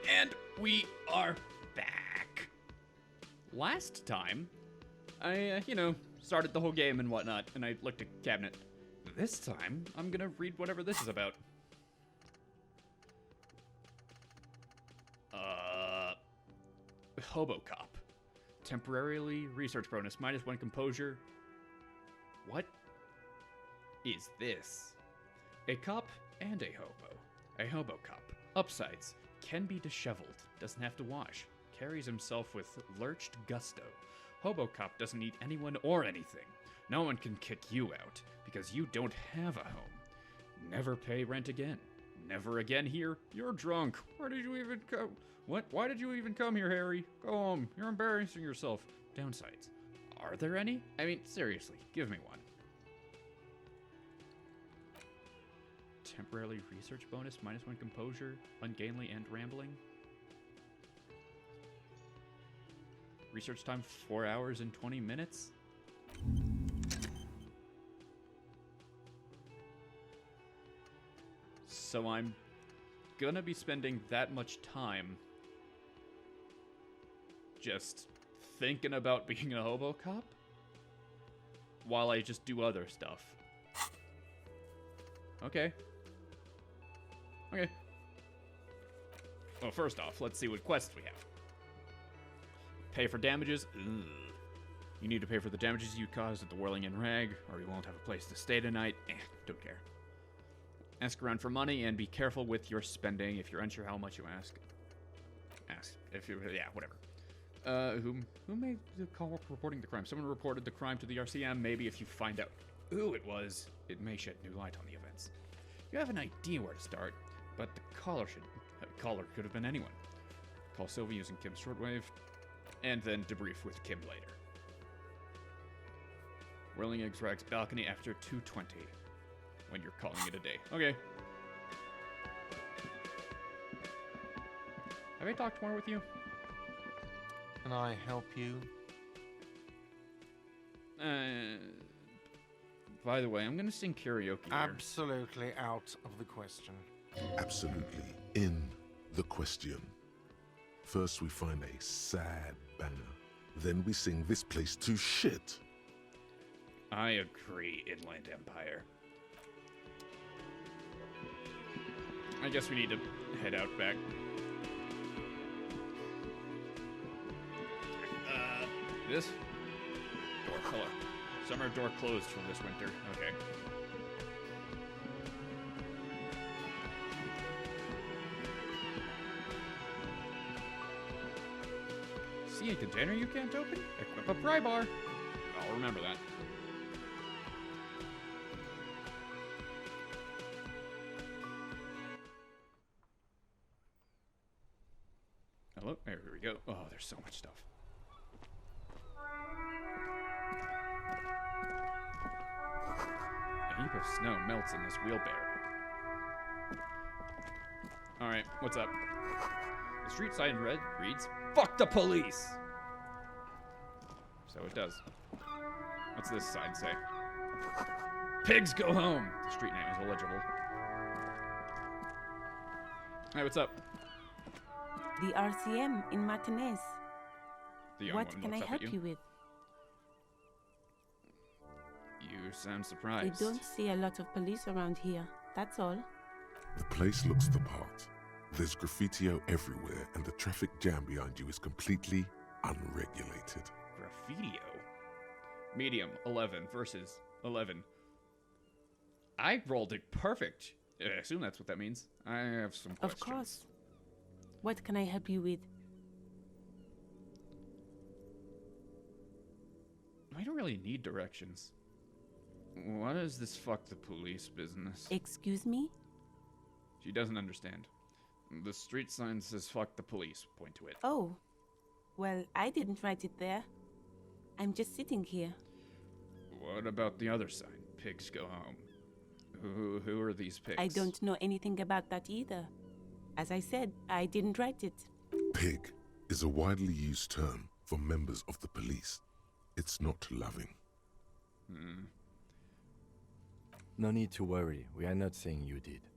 And we are back. Last time, I, started the whole game and whatnot, and I looked at cabinet. This time, I'm gonna read whatever this is about. Hobo Cop. Temporarily research bonus, -1 composure. What is this? A cop and a hobo. A hobo cop. Upsides. Can be disheveled. Doesn't have to wash. Carries himself with lurched gusto. Hobo cop doesn't need anyone or anything. No one can kick you out because you don't have a home. Never pay rent again. Never again here. You're drunk. Where did you even come? What? Why did you even come here, Harry? Go home. You're embarrassing yourself. Downsides. Are there any? I mean, seriously, give me one. Temporarily research bonus, -1 composure, ungainly and rambling. Research time 4 hours and 20 minutes. So I'm gonna be spending that much time just thinking about being a hobo cop while I just do other stuff. Okay. Okay. Well, first off, let's see what quests we have. Pay for damages. Ugh. You need to pay for the damages you caused at the Whirling in Rag, or you won't have a place to stay tonight. Don't care. Ask around for money and be careful with your spending. If you're unsure how much you ask. If you, yeah, whatever. Who made the call reporting the crime? Someone reported the crime to the RCM. Maybe if you find out who it was, it may shed new light on the events. You have an idea where to start, but the caller could have been anyone. Call Sylvie using Kim's shortwave, and then debrief with Kim later. Whirling Eggs Rag's balcony after 2:20, when you're calling it a day. Okay. Have I talked more with you? Can I help you? By the way, I'm gonna sing karaoke here. Absolutely out of the question. Absolutely in the question. First we find a sad banger. Then we sing this place to shit. I agree, Inland Empire. I guess we need to head out back. This? Door color. Summer door closed from this winter. Okay. See a container you can't open? Equip a pry bar. I'll remember that. Hello? There we go. Oh, there's so much stuff. A heap of snow melts in this wheelbarrow. Alright, what's up? The street sign in red reads, "Fuck the police!" So it does. What's this sign say? "Pigs go home!" The street name is illegible. Hey, what's up? The RCM in Martinez. The young What one can I looks up help at you with? You sound We surprised. don't see a lot of police around here, that's all. The place looks the part. There's graffiti everywhere, and the traffic jam behind you is completely unregulated. Graffitio? Medium, 11 versus 11. I rolled it perfect. I assume that's what that means. I have some questions. Of course. What can I help you with? I don't really need directions. What is this fuck the police business? Excuse me? She doesn't understand. The street sign says fuck the police. Point to it. Oh. Well, I didn't write it there. I'm just sitting here. What about the other sign? Pigs go home. Who are these pigs? I don't know anything about that either. As I said, I didn't write it. Pig is a widely used term for members of the police. It's not loving. No need to worry. We are not saying you did.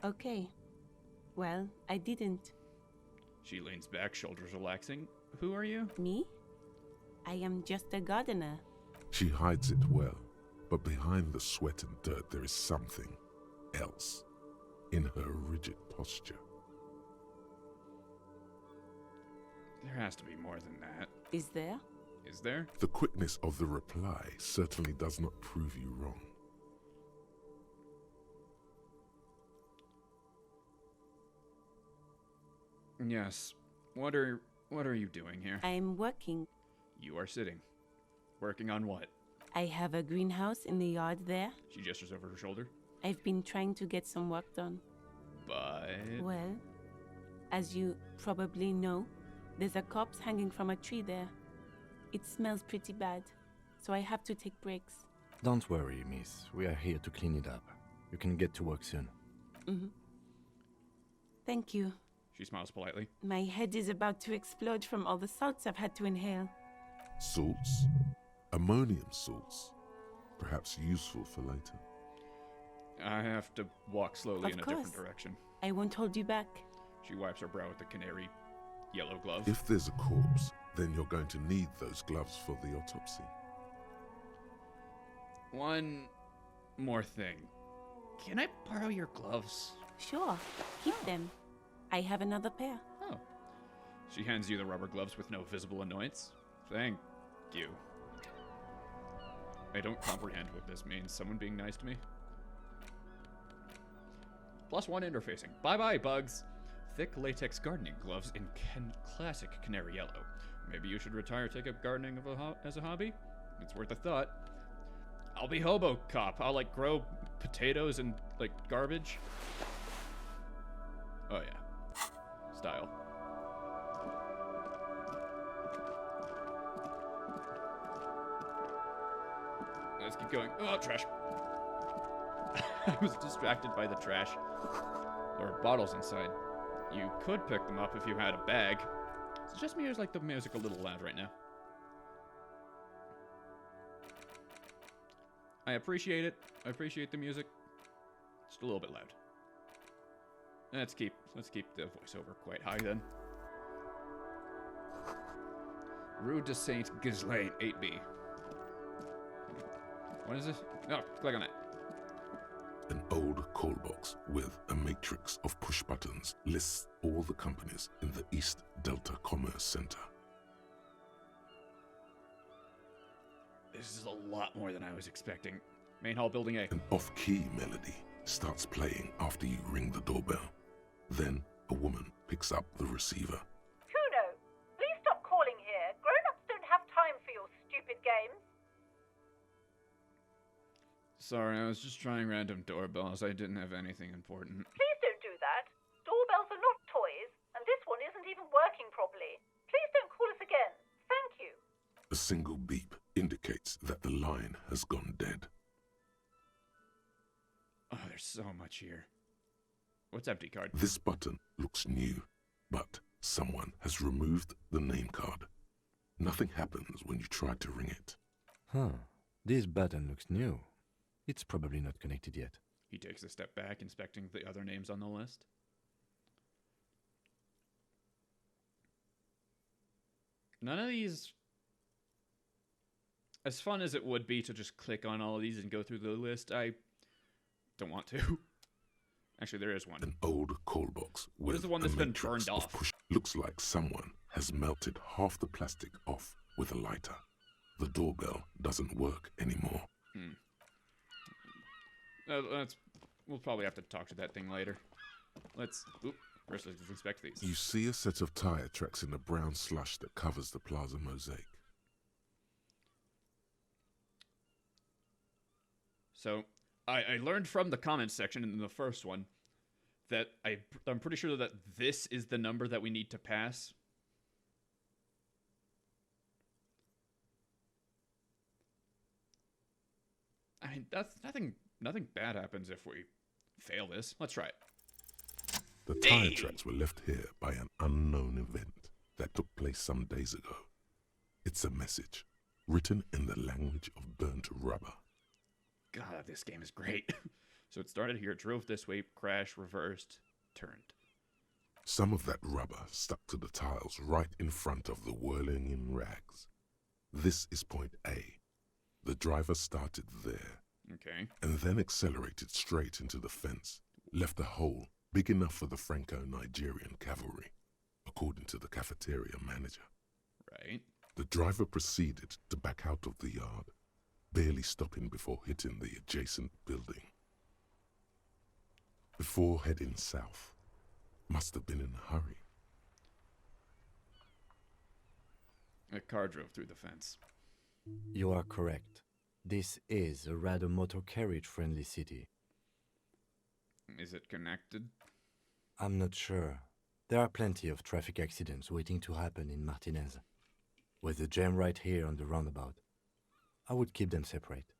Okay. Well, I didn't. She leans back, shoulders relaxing. Who are you? Me? I am just a gardener. She hides it well, but behind the sweat and dirt there is something else in her rigid posture. There has to be more than that. Is there? Is there? The quickness of the reply certainly does not prove you wrong. Yes. What are you doing here? I am working. You are sitting. Working on what? I have a greenhouse in the yard there. She gestures over her shoulder. I've been trying to get some work done. But... Well, as you probably know, there's a corpse hanging from a tree there. It smells pretty bad, so I have to take breaks. Don't worry, miss. We are here to clean it up. You can get to work soon. Thank you. She smiles politely. My head is about to explode from all the salts I've had to inhale. Salts? Ammonium salts. Perhaps useful for later. I have to walk slowly Of in a course. different direction. I won't hold you back. She wipes her brow with the canary yellow glove. If there's a corpse, then you're going to need those gloves for the autopsy. One more thing. Can I borrow your gloves? Sure, keep them. I have another pair. Oh. She hands you the rubber gloves with no visible annoyance. Thank you. I don't comprehend what this means. Someone being nice to me? +1 interfacing. Bye-bye, bugs. Thick latex gardening gloves in classic canary yellow. Maybe you should retire, take up gardening as a hobby? It's worth a thought. I'll be hobo cop. I'll, like, grow potatoes and, like, garbage. Oh, yeah. Style. Let's keep going. Oh, trash. I was distracted by the trash. There are bottles inside. You could pick them up if you had a bag. It's just me, or is like the music a little loud right now? I appreciate it. I appreciate the music. Just a little bit loud. Let's keep the voiceover quite high then. Rue de Saint Ghislaine 8B. What is this? Oh, click on that. An old call box with a matrix of push buttons lists all the companies in the East Delta Commerce Center. This is a lot more than I was expecting. Main hall, building A. An off-key melody starts playing after you ring the doorbell. Then a woman picks up the receiver. Cuno, please stop calling here. Grown-ups don't have time for your stupid games. Sorry, I was just trying random doorbells. I didn't have anything important. Please don't do that. Doorbells are not toys, and this one isn't even working properly. Please don't call us again. Thank you. A single beep indicates that the line has gone dead. Oh, there's so much here. What's empty card? This button looks new, but someone has removed the name card. Nothing happens when you try to ring it. Huh. This button looks new. It's probably not connected yet. He takes a step back, inspecting the other names on the list. None of these... As fun as it would be to just click on all of these and go through the list, I don't want to. Actually, there is one. An old call box with What is the one that's a been matrix burned of off? push. Looks like someone has melted half the plastic off with a lighter. The doorbell doesn't work anymore. We'll probably have to talk to that thing later. First let's inspect these. You see a set of tire tracks in the brown slush that covers the plaza mosaic. So, I learned from the comments section in the first one that I'm pretty sure that this is the number that we need to pass. I mean, that's nothing bad happens if we fail this. Let's try it. The tire tracks were left here by an unknown event that took place some days ago. It's a message, written in the language of burnt rubber. God, this game is great. So it started here, drove this way, crashed, reversed, turned. Some of that rubber stuck to the tiles right in front of the whirling in rags. This is point A. The driver started there, Okay. and then accelerated straight into the fence, left a hole big enough for the Franco-Nigerian cavalry, according to the cafeteria manager. Right. The driver proceeded to back out of the yard, barely stopping before hitting the adjacent building. Before heading south, must have been in a hurry. A car drove through the fence. You are correct. This is a rather motor carriage-friendly city. Is it connected? I'm not sure. There are plenty of traffic accidents waiting to happen in Martinez. With the jam right here on the roundabout, I would keep them separate.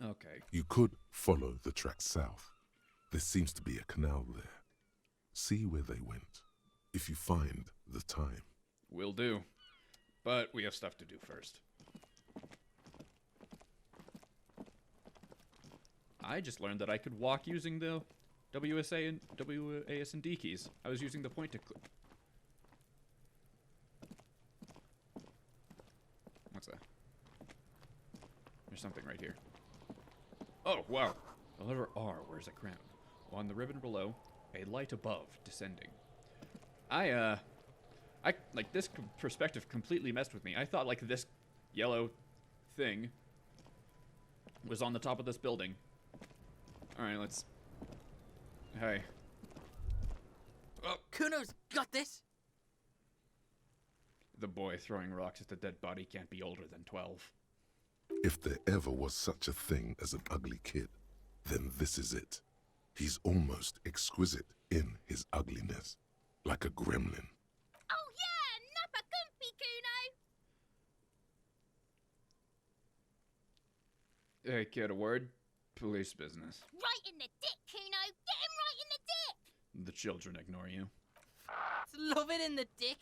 Okay. You could follow the track south. There seems to be a canal there. See where they went, if you find the time. Will do. But we have stuff to do first. I just learned that I could walk using the WSA and WASD keys. I was using the point to click. What's that? There's something right here. Oh, wow. The letter R wears a crown. On the ribbon below, a light above, descending. I like, this perspective completely messed with me. I thought, like, this yellow thing was on the top of this building. Alright, let's... Hey. Oh. Cuno's got this! The boy throwing rocks at the dead body can't be older than 12. If there ever was such a thing as an ugly kid, then this is it. He's almost exquisite in his ugliness, like a gremlin. Oh yeah, nappa gumpy, Cuno! Hey, kid, a word? Police business. Right in the dick, Cuno! Get him right in the dick! The children ignore you. Love it in the dick.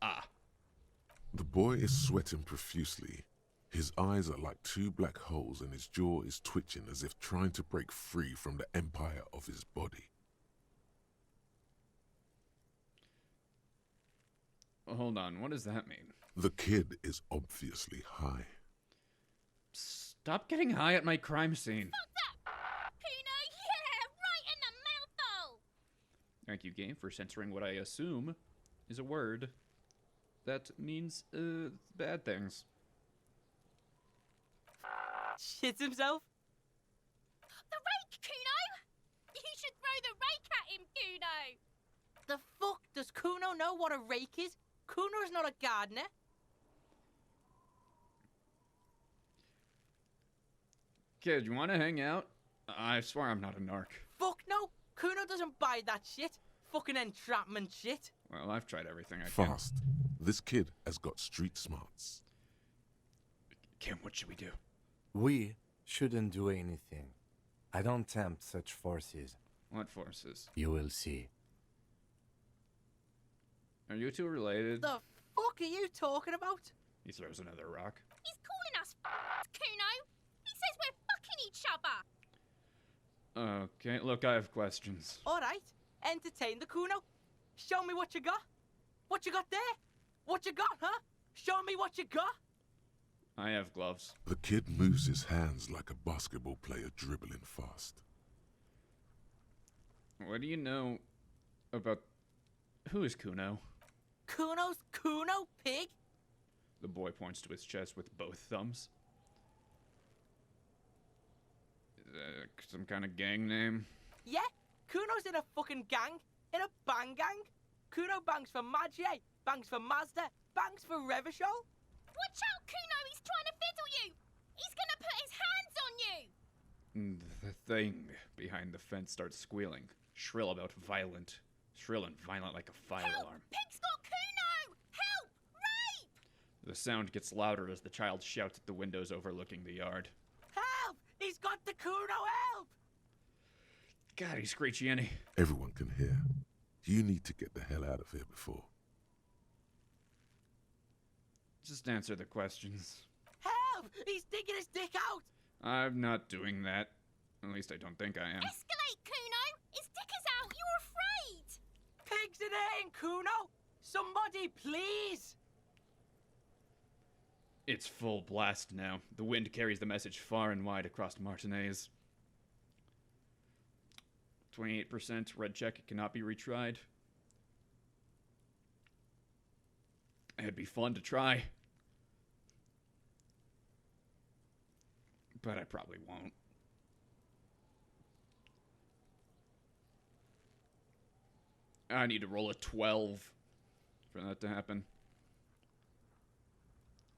Ah. The boy is sweating profusely. His eyes are like two black holes and his jaw is twitching as if trying to break free from the empire of his body. Hold on, what does that mean? The kid is obviously high. Stop getting high at my crime scene. Cuno, yeah! Right in the mouthful! Thank you, game, for censoring what I assume is a word that means, bad things. Shits himself? The rake, Cuno! You should throw the rake at him, Cuno! The fuck? Does Cuno know what a rake is? Cuno's not a gardener. Kid, you want to hang out? I swear I'm not a narc. Fuck no! Cuno doesn't buy that shit. Fucking entrapment shit. Well, I've tried everything I can. Fast. This kid has got street smarts. Kim, what should we do? We shouldn't do anything. I don't tempt such forces. What forces? You will see. Are you two related? The fuck are you talking about? He throws another rock. He's calling us Cuno! He says we're fucking each other! Okay, look, I have questions. Alright, entertain the Cuno. Show me what you got. What you got there? What you got, huh? Show me what you got. I have gloves. The kid moves his hands like a basketball player dribbling fast. What do you know about... Who is Cuno? Cuno's Cuno, pig? The boy points to his chest with both thumbs. Some kind of gang name? Yeah, Cuno's in a fucking gang. In a bang gang. Cuno bangs for Maggie, bangs for Mazda, bangs for Revachol. Watch out, Cuno! He's trying to fiddle you! He's gonna put his hands on you! The thing behind the fence starts squealing, shrill and violent like a fire Help! alarm. Pig's got Cuno! Help! Rape! The sound gets louder as the child shouts at the windows overlooking the yard. Help! He's got the Cuno, help! God, he's screechy, ain't he? Everyone can hear. You need to get the hell out of here before. Just answer the questions. Help! He's digging his dick out! I'm not doing that. At least I don't think I am. Escalate, Cuno! His dick is out! You're afraid! pigs in here in Cuno? Somebody, please! It's full blast now. The wind carries the message far and wide across Martinez. 28% red check. It cannot be retried. It'd be fun to try. But I probably won't. I need to roll a 12 for that to happen.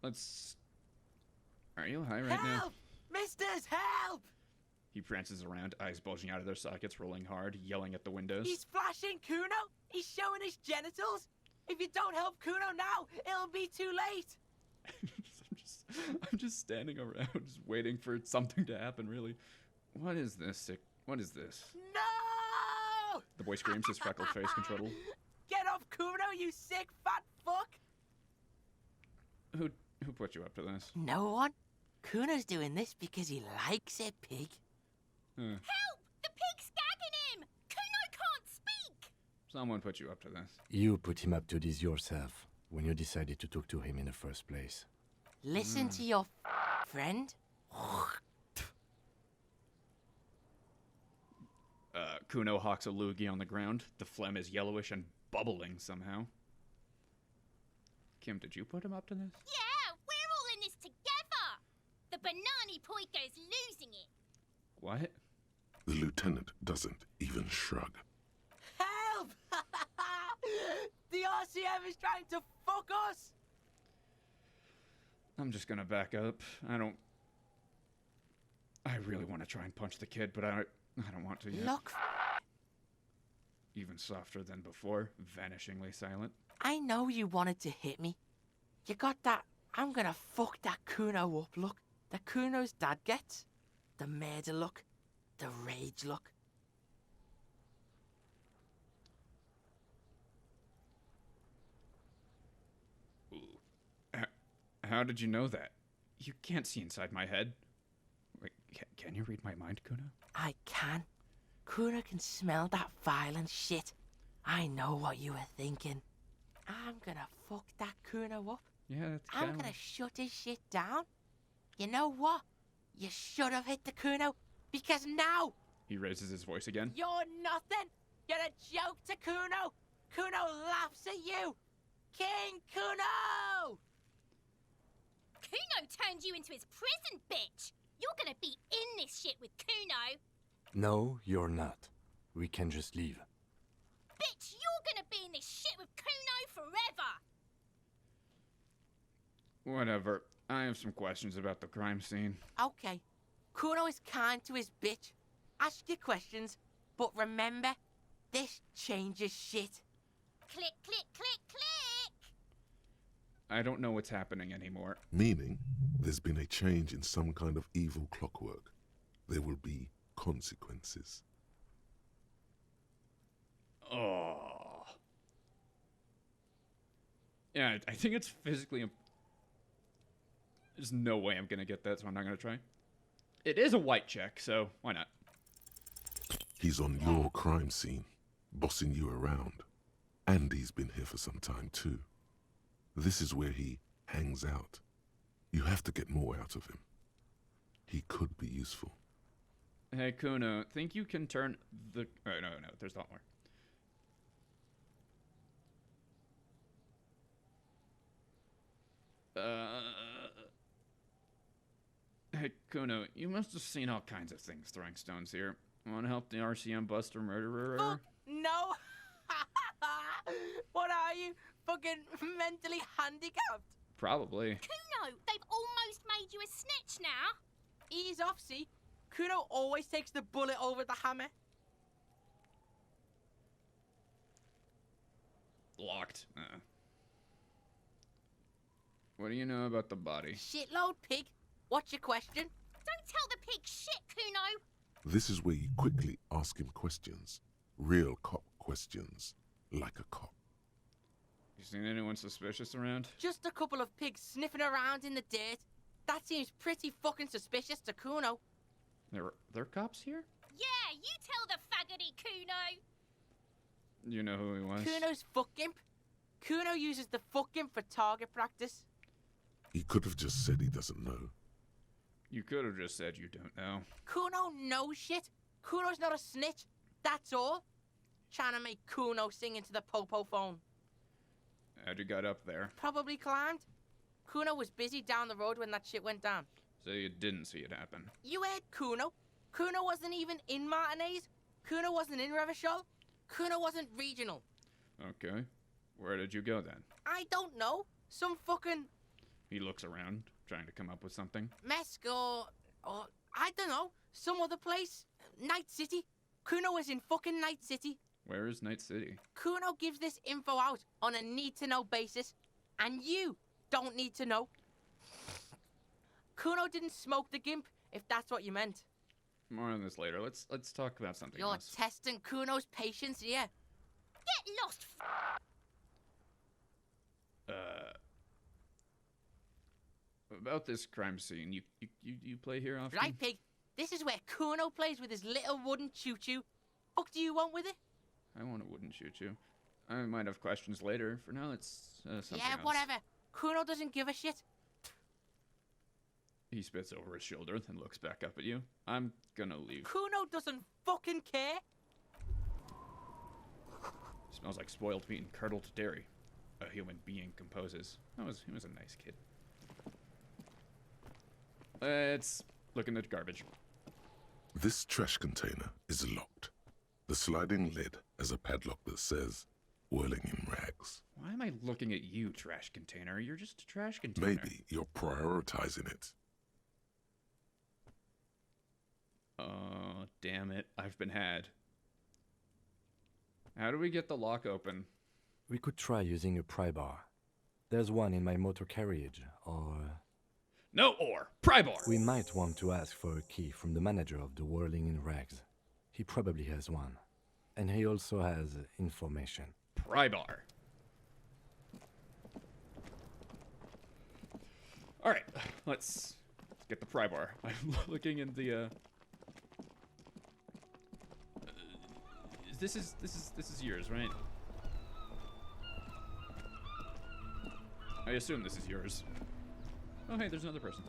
Let's... Are you high right now? Help! Misters, help! He prances around, eyes bulging out of their sockets, rolling hard, yelling at the windows. He's flashing Cuno! He's showing his genitals! If you don't help Cuno now, it'll be too late! I'm just standing around, just waiting for something to happen, really. What is this? What is this? No! The boy screams, his freckled face controlled. Get off Cuno, you sick fat fuck! Who put you up to this? No one. Cuno's doing this because he likes it, pig. Help! The pig's gagging him! Cuno can't speak! Someone put you up to this. You put him up to this yourself when you decided to talk to him in the first place. Listen to your friend. Cuno hawks a loogie on the ground. The phlegm is yellowish and bubbling somehow. Kim, did you put him up to this? Yeah, we're all in this together! The Banani Poiko's losing it. What? The lieutenant doesn't even shrug. Help! The RCM is trying to fuck us! I'm just gonna back up. I really want to try and punch the kid, but I don't want to yet. Look, Even softer than before, vanishingly silent. I know you wanted to hit me. You got that I'm gonna fuck that Cuno up look that Cuno's dad gets. The murder look. The rage look. How did you know that? You can't see inside my head. Wait, can you read my mind, Cuno? I can. Cuno can smell that violent shit. I know what you were thinking. I'm gonna fuck that Cuno up. Yeah, that's I'm gonna shut his shit down. You know what? You should have hit the Cuno, because now He raises his voice again. you're nothing. You're a joke to Cuno. Cuno laughs at you. King Cuno! Cuno turned you into his prison, bitch! You're gonna be in this shit with Cuno! No, you're not. We can just leave. Bitch, you're gonna be in this shit with Cuno forever! Whatever. I have some questions about the crime scene. Okay. Cuno is kind to his bitch. Ask your questions, but remember, this changes shit. Click, click, click, click! I don't know what's happening anymore. Meaning, there's been a change in some kind of evil clockwork. There will be consequences. Oh. Yeah, I think it's physically... There's no way I'm gonna get that, so I'm not gonna try. It is a white check, so why not? He's on your crime scene, bossing you around. And he's been here for some time too. This is where he hangs out. You have to get more out of him. He could be useful. Hey, Cuno, think you can turn the... Oh, no, there's a lot more. Hey, Cuno, you must have seen all kinds of things throwing stones here. Want to help the RCM bust a murderer? Fuck no! What are you? Fucking mentally handicapped? Probably. Cuno, they've almost made you a snitch now! Ease off, see? Cuno always takes the bullet over the hammer. Locked. What do you know about the body? Shitload, pig. What's your question? Don't tell the pig shit, Cuno! This is where you quickly ask him questions. Real cop questions. Like a cop. You seen anyone suspicious around? Just a couple of pigs sniffing around in the dirt. That seems pretty fucking suspicious to Cuno. There are cops here? Yeah, you tell the faggoty, Cuno! You know who he was? Cuno's fuck gimp. Cuno uses the fuck gimp for target practice. He could have just said he doesn't know. You could have just said you don't know. Cuno knows shit. Cuno's not a snitch. That's all. Trying to make Cuno sing into the popo phone. How'd you get up there? Probably climbed. Cuno was busy down the road when that shit went down. So you didn't see it happen. You heard Cuno. Cuno wasn't even in Martinez. Cuno wasn't in Revachol. Cuno wasn't regional. Okay. Where did you go then? I don't know. Some fucking He looks around, trying to come up with something. Mesk or I don't know. Some other place. Night City. Cuno was in fucking Night City. Where is Night City? Cuno gives this info out on a need-to-know basis. And you don't need to know. Cuno didn't smoke the gimp, if that's what you meant. More on this later. Let's talk about something You're else. testing Cuno's patience here. Get lost, About this crime scene, you play here often? Right, pig? This is where Cuno plays with his little wooden choo-choo. Fuck do you want with it? I want a wooden choo-choo. I might have questions later. For now, it's something Yeah, else. whatever. Cuno doesn't give a shit. He spits over his shoulder, then looks back up at you. I'm gonna leave. Cuno doesn't fucking care. Smells like spoiled meat and curdled dairy. A human being composes. He was a nice kid. Let's look in the garbage. This trash container is locked. The sliding lid has a padlock that says, whirling in rags. Why am I looking at you, trash container? You're just a trash container. Maybe you're prioritizing it. Oh, damn it. I've been had. How do we get the lock open? We could try using a pry bar. There's one in my motor carriage, or No or. Pry bar! we might want to ask for a key from the manager of the Whirling in Rags. He probably has one. And he also has information. Pry bar. Alright, let's get the pry bar. I'm looking in the This is yours, right? I assume this is yours. Oh hey, there's another person.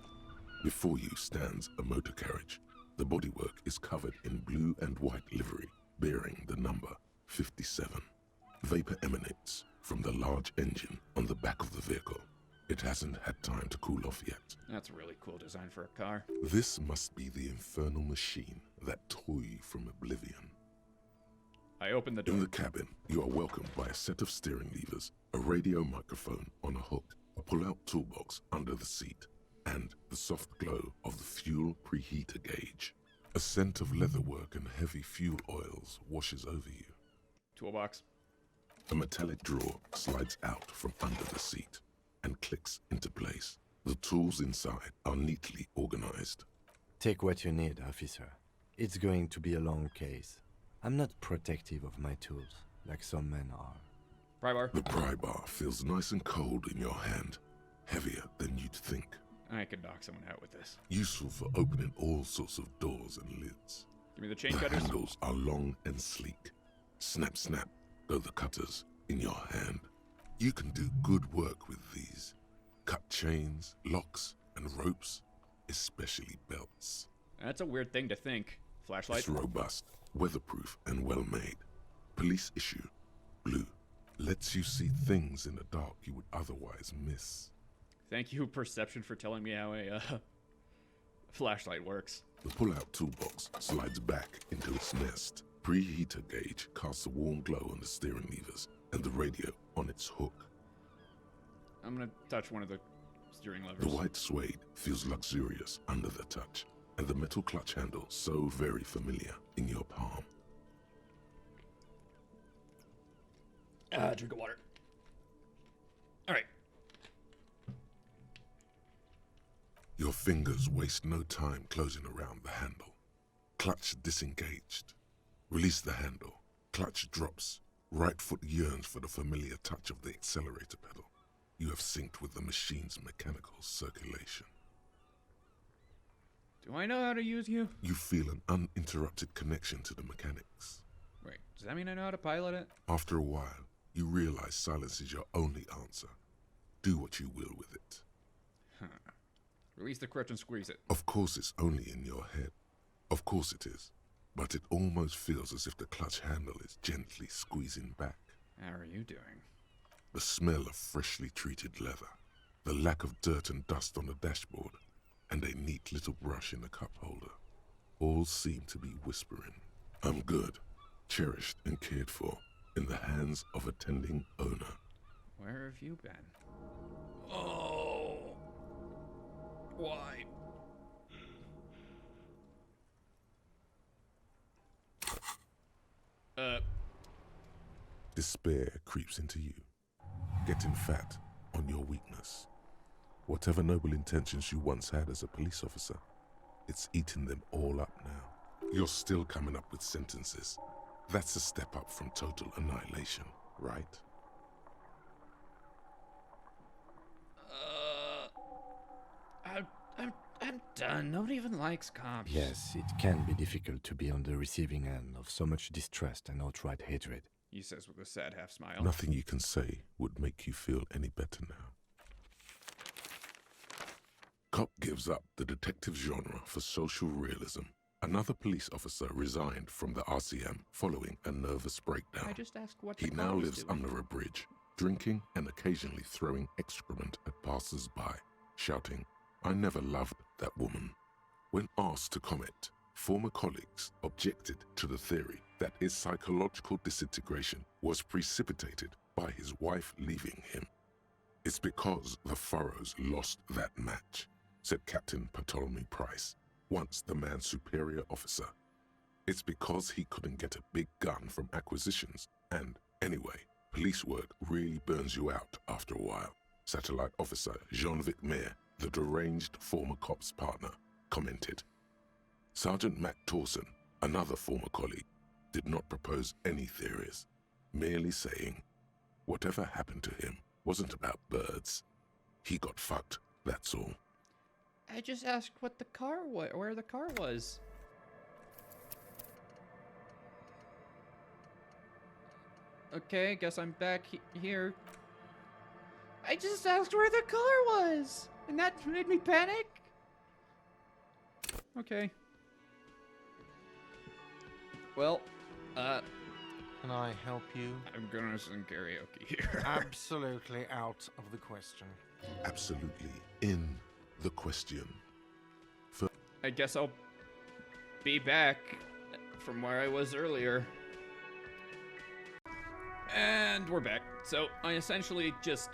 Before you stands a motor carriage. The bodywork is covered in blue and white livery, bearing the number 57. Vapor emanates from the large engine on the back of the vehicle. It hasn't had time to cool off yet. That's a really cool design for a car. This must be the infernal machine that tore you from oblivion. I opened the door. In the cabin, you are welcomed by a set of steering levers, a radio microphone on a hook, a pull-out toolbox under the seat, and the soft glow of the fuel preheater gauge. A scent of leatherwork and heavy fuel oils washes over you. Toolbox. A metallic drawer slides out from under the seat and clicks into place. The tools inside are neatly organized. Take what you need, officer. It's going to be a long case. I'm not protective of my tools, like some men are. Pry bar. The pry bar feels nice and cold in your hand, heavier than you'd think. I could knock someone out with this. Useful for opening all sorts of doors and lids. Give me the chain The cutters. handles are long and sleek. Snap, snap, go the cutters in your hand. You can do good work with these. Cut chains, locks, and ropes, especially belts. That's a weird thing to think. Flashlight. It's robust, weatherproof, and well-made. Police issue, blue. Lets you see things in the dark you would otherwise miss. Thank you, Perception, for telling me how a flashlight works. The pull-out toolbox slides back into its nest. Preheater gauge casts a warm glow on the steering levers and the radio on its hook. I'm gonna touch one of the steering levers. The white suede feels luxurious under the touch, and the metal clutch handle so very familiar in your palm. Drink of water. Alright. Your fingers waste no time closing around the handle. Clutch disengaged. Release the handle. Clutch drops. Right foot yearns for the familiar touch of the accelerator pedal. You have synced with the machine's mechanical circulation. Do I know how to use you? You feel an uninterrupted connection to the mechanics. Wait, does that mean I know how to pilot it? After a while, you realize silence is your only answer. Do what you will with it. Huh. Release the crutch and squeeze it. Of course it's only in your head. Of course it is. But it almost feels as if the clutch handle is gently squeezing back. How are you doing? The smell of freshly treated leather, the lack of dirt and dust on the dashboard, and a neat little brush in the cup holder, all seem to be whispering, I'm good, cherished and cared for, in the hands of a tending owner. Where have you been? Oh! Why? Despair creeps into you, getting fat on your weakness. Whatever noble intentions you once had as a police officer, it's eating them all up now. You're still coming up with sentences. That's a step up from total annihilation, right? I'm done. Nobody even likes cops. Yes, it can be difficult to be on the receiving end of so much distrust and outright hatred. He says with a sad half smile. Nothing you can say would make you feel any better now. Cop gives up the detective genre for social realism. Another police officer resigned from the RCM following a nervous breakdown. I just asked what He the now car was lives doing. under a bridge, drinking and occasionally throwing excrement at passers-by, shouting, I never loved that woman. When asked to comment, former colleagues objected to the theory that his psychological disintegration was precipitated by his wife leaving him. It's because the Furrows lost that match, said Captain Ptolemy Price, once the man's superior officer. It's because he couldn't get a big gun from acquisitions, and anyway, police work really burns you out after a while, Satellite Officer Jean-Vic Mayer, the deranged former cop's partner, commented. Sergeant Matt Torson, another former colleague, did not propose any theories, merely saying, whatever happened to him wasn't about birds. He got fucked, that's all. I just asked what the car was, where the car was. Okay, guess I'm back here. I just asked where the car was, and that made me panic. Okay. Well, Can I help you? I'm gonna sing karaoke here. Absolutely out of the question. Absolutely in the question. I guess I'll be back from where I was earlier. And we're back. So I essentially just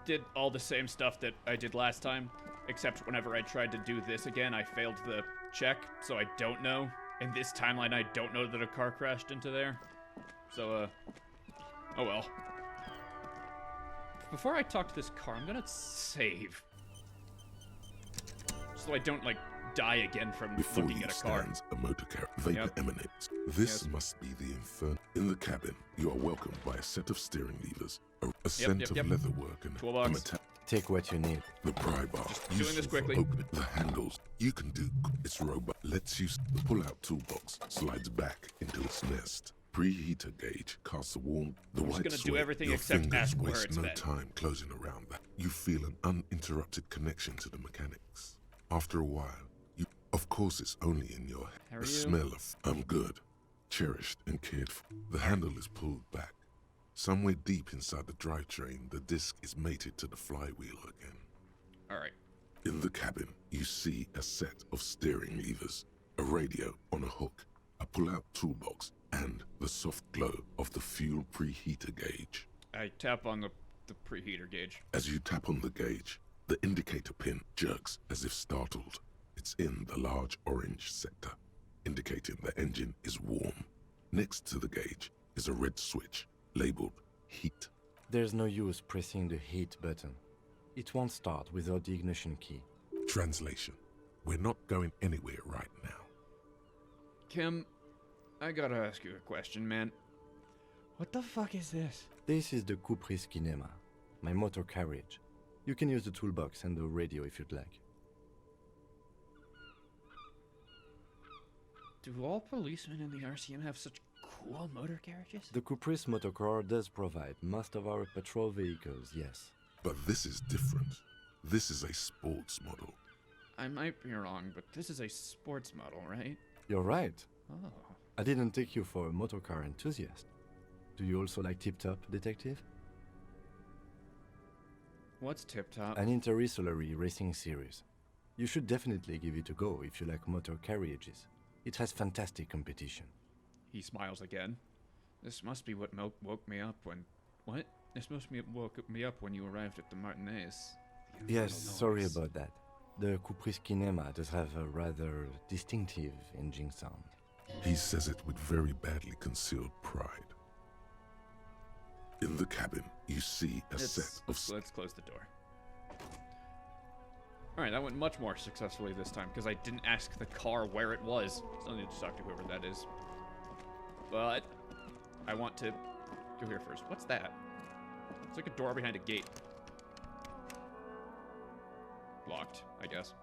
did all the same stuff that I did last time, except whenever I tried to do this again, I failed the check, so I don't know. In this timeline, I don't know that a car crashed into there. So, oh well. Before I talk to this car, I'm gonna save. So I don't, like, die again from Before looking you at a car. stands a motor car. Vapor Yep. emanates. This Yes. must be the inferno. In the cabin, you are welcomed by a set of steering levers, a scent yep, of yep. leatherwork, and a Toolbox. metallic. Take what you need. The pry bar. doing this useful for quickly. opening the handles. You can do. It's robot. Lets you. The pull-out toolbox slides back into its nest. Preheater gauge casts a warm. The I'm just white gonna do sweat. everything Your except fingers ask where waste it's no been. time closing around that. You feel an uninterrupted connection to the mechanics. After a while, you. Of course, it's only in your head. How are The you? smell of I'm good, cherished and cared for. The handle is pulled back. Somewhere deep inside the drivetrain, the disc is mated to the flywheel again. Alright. In the cabin, you see a set of steering levers, a radio on a hook, a pull-out toolbox, and the soft glow of the fuel preheater gauge. I tap on the preheater gauge. As you tap on the gauge, the indicator pin jerks as if startled. It's in the large orange sector, indicating the engine is warm. Next to the gauge is a red switch labeled heat. There's no use pressing the heat button. It won't start without the ignition key. Translation: we're not going anywhere right now. Kim, I gotta ask you a question, man. What the fuck is this? This is the Cupri's Kinema, my motor carriage. You can use the toolbox and the radio if you'd like. Do all policemen in the RCM have such cool motor carriages? The Caprice Motorcar does provide most of our patrol vehicles, yes. But this is different. This is a sports model. I might be wrong, but this is a sports model, right? You're right. Oh. I didn't take you for a motorcar enthusiast. Do you also like Tip Top, Detective? What's Tip Top? An interstellary racing series. You should definitely give it a go if you like motor carriages. It has fantastic competition. He smiles again. This must be what woke me up when... What? This must be what woke me up when you arrived at the Martinez. The Yes, infernal sorry noise. about that. The Caprice Kinema does have a rather distinctive engine sound. He says it with very badly concealed pride. In the cabin, you see a set of... Let's close the door. Alright, that went much more successfully this time, because I didn't ask the car where it was. Still need to talk to whoever that is. But I want to go here first. What's that? It's like a door behind a gate. Locked, I guess.